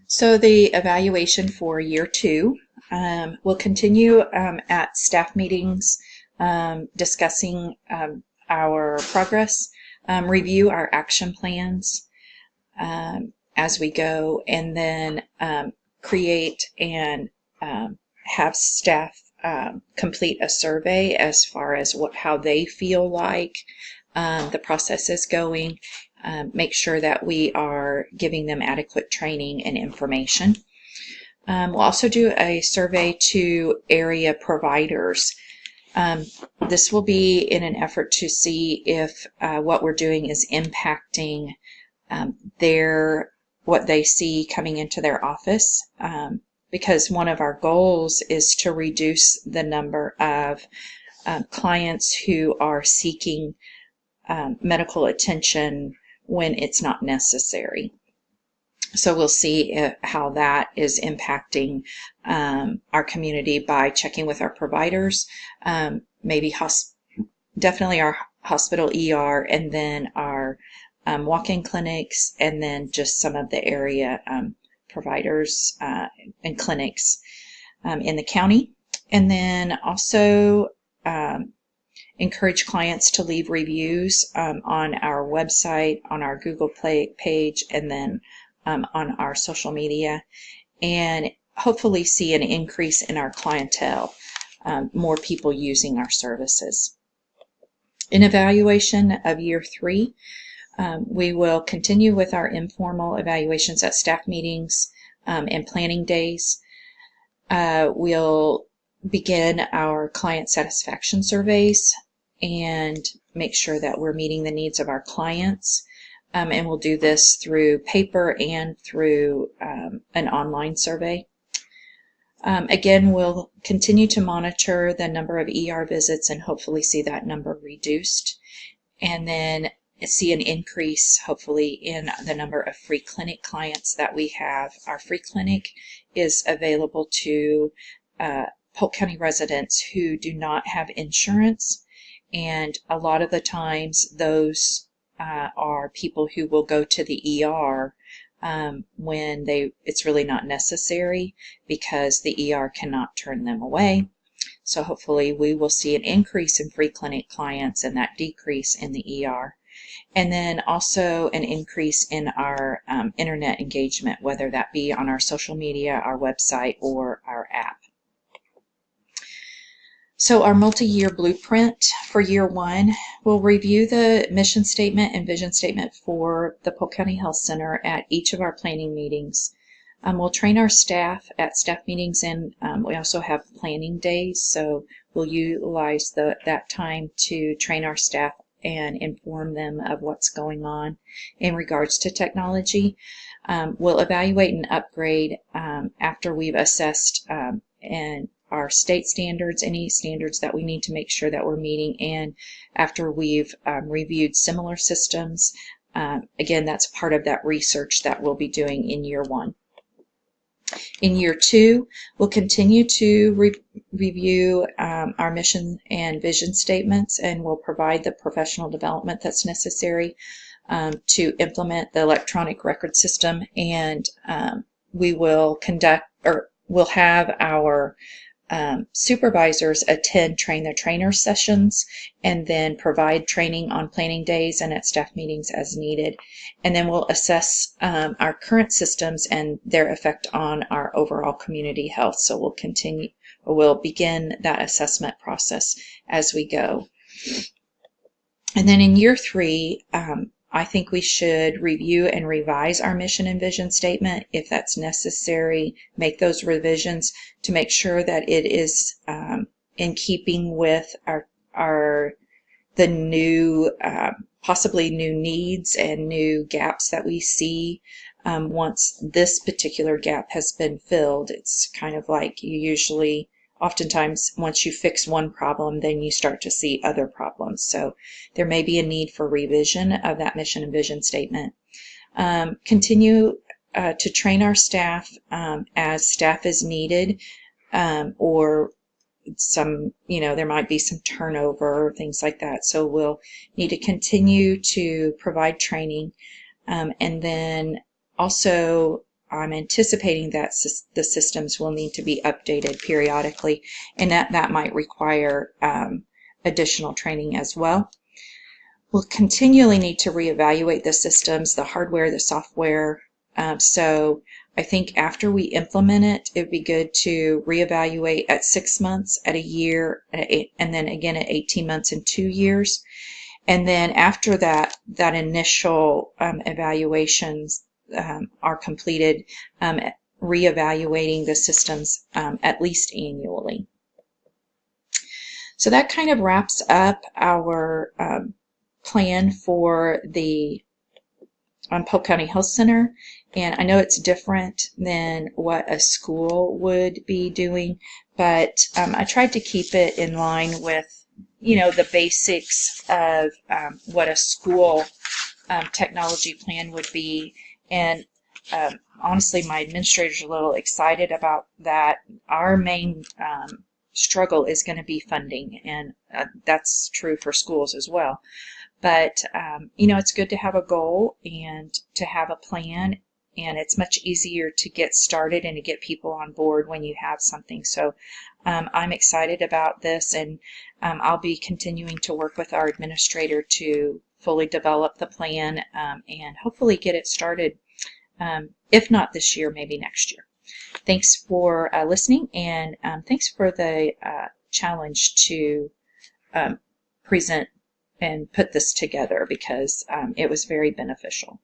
So the evaluation for year 2 will continue at staff meetings, discussing our progress, review our action plans as we go, and then create and have staff complete a survey as far as how they feel like the process is going. Make sure that we are giving them adequate training and information. We'll also do a survey to area providers. This will be in an effort to see if what we're doing is impacting what they see coming into their office, because one of our goals is to reduce the number of clients who are seeking medical attention when it's not necessary. So we'll see how that is impacting our community by checking with our providers, maybe definitely our hospital ER, and then our walk-in clinics, and then just some of the area providers and clinics in the county. And then also encourage clients to leave reviews on our website, on our Google Play page, and then on our social media, and hopefully see an increase in our clientele, more people using our services. In evaluation of year 3, we will continue with our informal evaluations at staff meetings and planning days. We'll begin our client satisfaction surveys and make sure that we're meeting the needs of our clients. And we'll do this through paper and through an online survey. Again, we'll continue to monitor the number of ER visits and hopefully see that number reduced. And then see an increase, hopefully, in the number of free clinic clients that we have. Our free clinic is available to Polk County residents who do not have insurance, and a lot of the times those are people who will go to the ER when it's really not necessary, because the ER cannot turn them away. So hopefully we will see an increase in free clinic clients and that decrease in the ER. And then also an increase in our internet engagement, whether that be on our social media, our website, or our app. So our multi-year blueprint for year 1, we'll review the mission statement and vision statement for the Polk County Health Center at each of our planning meetings. We'll train our staff at staff meetings, and we also have planning days, so we'll utilize that time to train our staff and inform them of what's going on in regards to technology. We'll evaluate and upgrade after we've assessed and our state standards, any standards that we need to make sure that we're meeting, and after we've reviewed similar systems. Again, that's part of that research that we'll be doing in year 1. In year 2, we'll continue to review our mission and vision statements, and we'll provide the professional development that's necessary to implement the electronic record system, and we will we'll have our supervisors attend train-the-trainer sessions, and then provide training on planning days and at staff meetings as needed. And then we'll assess our current systems and their effect on our overall community health. So we'll begin that assessment process as we go. And then in year 3, I think we should review and revise our mission and vision statement if that's necessary, make those revisions to make sure that it is in keeping with the new, possibly new needs and new gaps that we see. Once this particular gap has been filled, it's kind of like oftentimes once you fix one problem, then you start to see other problems. So there may be a need for revision of that mission and vision statement. Continue to train our staff as staff is needed, or there might be some turnover, things like that. So we'll need to continue to provide training, and then also I'm anticipating that the systems will need to be updated periodically, and that might require additional training as well. We'll continually need to reevaluate the systems, the hardware, the software. So I think after we implement it, it'd be good to reevaluate at 6 months, at a year, and then again at 18 months and 2 years. And then after that initial evaluations are completed, reevaluating the systems at least annually. So that kind of wraps up our plan for the Polk County Health Center. And I know it's different than what a school would be doing, but I tried to keep it in line with, the basics of what a school technology plan would be. And honestly, my administrator's a little excited about that. Our main struggle is going to be funding, and that's true for schools as well. But, it's good to have a goal and to have a plan, and it's much easier to get started and to get people on board when you have something. So I'm excited about this, and I'll be continuing to work with our administrator to fully develop the plan and hopefully get it started, if not this year, maybe next year. Thanks for listening, and thanks for the challenge to present and put this together, because it was very beneficial.